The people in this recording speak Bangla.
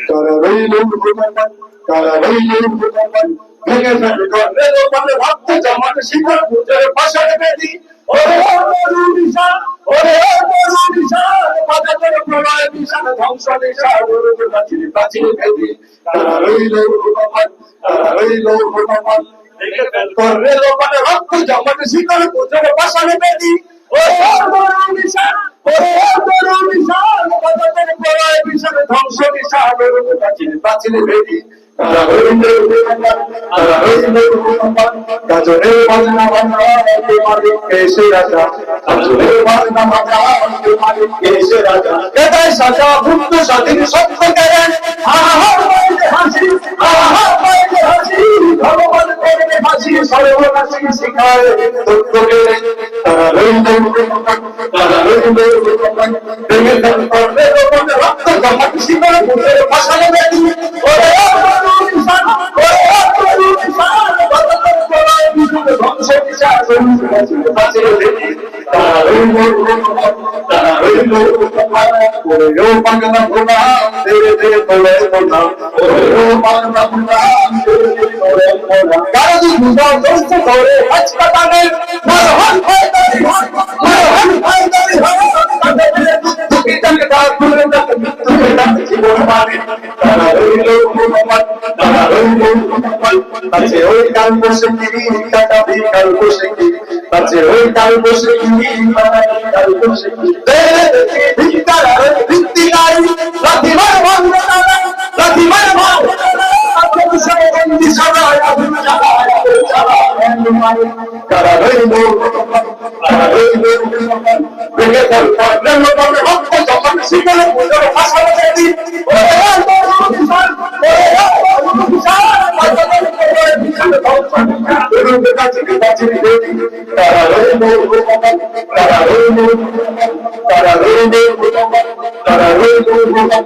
তারা রইল ভগবান, তারা রইল ভগবান, ভেঙে ফেল করে লোপালে রক্ত জমাট শিকড় বুঝে পাশার বেদি। ওরে ও তরু নিশা, ওরে ও তরু নিশা, বাজাতের প্রলয় বিশাল ধ্বংস নিশা, গরুর প্রাচীর প্রাচীর বেদি। তারা রইল ভগবান, তারা রইল ভগবান, ভেঙে ফেল করে লোপালে রক্ত জমাট শিকড় বুঝে পাশার বেদি। ওরে ও তরু নিশা, ওরে ও তরু নিশা, বাজাতের প্রলয় বিশাল ধ্বংস নিশা, গরুর প্রাচীর প্রাচীর বেদি। তারা রইল ভগবান, তারা রইল ভগবান, গাজরের বাজনা বাজা তোমারে এসে রাজা, গাজরের বাজনা বাজা তোমারে এসে রাজা। কেদায় সাজা মুক্ত স্বাধীন সত্য জ্ঞান, আহা পাইলে হাসি, আহা পাইলে হাসি, ভগবান করবে হাসি, সর্বনাশী শিখায় তত্ত্বকে। তারা রইল ভগবান, তারা রইল ভগবান, ভেঙে ফেল করবে লোপালে রক্ত জমাট শিকড় বুঝে পাশানে বেদি। ওরে ও তরু নিশান, ওরে ও তরু নিশান, বাজাতের প্রলয় বিশাল ধ্বংস নিশা, গরুর প্রাচীর প্রাচীর বেদি। তারা রইল ভগবান, তারা রইল ভগবান, ওরে ও পাগলা ভোলা তেরে দে তোলে তোলা, ওরে ও পাগলা ভোলা তেরে দে তোলে তোলা। কারো দুধা দোস্ত করে হাসপাতালে মারহান হয় তারি হান, মারহান হয় তারি হান, তুই তাকে ডাক তুলে ডাক তুলে ডাক জীবন মানে। তারা রইল ভগবান, তারা রইল ভগবান, আছে ওই কাল বসে গিরি কাটা বিকাল বসে গিরি, আছে ওই কাল বসে গিরি কাটা বিকাল বসে গিরি। ভিত্তারা ভিত্তি নাই লাথি মার ভাঙ না, লাথি মার ভাঙ না, আপন সবে বন্দি সবাই আপন চালায় আপন চালায়। তারা রইল ভগবান, তারা রইল ভগবান, ভেঙে ফেল করলে লোপালে রক্ত জমাট শিকড় বুঝে পাশানে বেদি। ওরে ও তরু নিশান, ওরে ও তরু নিশান, বাজাতের প্রলয় বিশাল ধ্বংস নিশা, গরুর প্রাচীর প্রাচীর বেদি। তারা রইল ভগবান, তারা রইল ভগবান, তারা রইল ভগবান, তারা রইল ভগবান।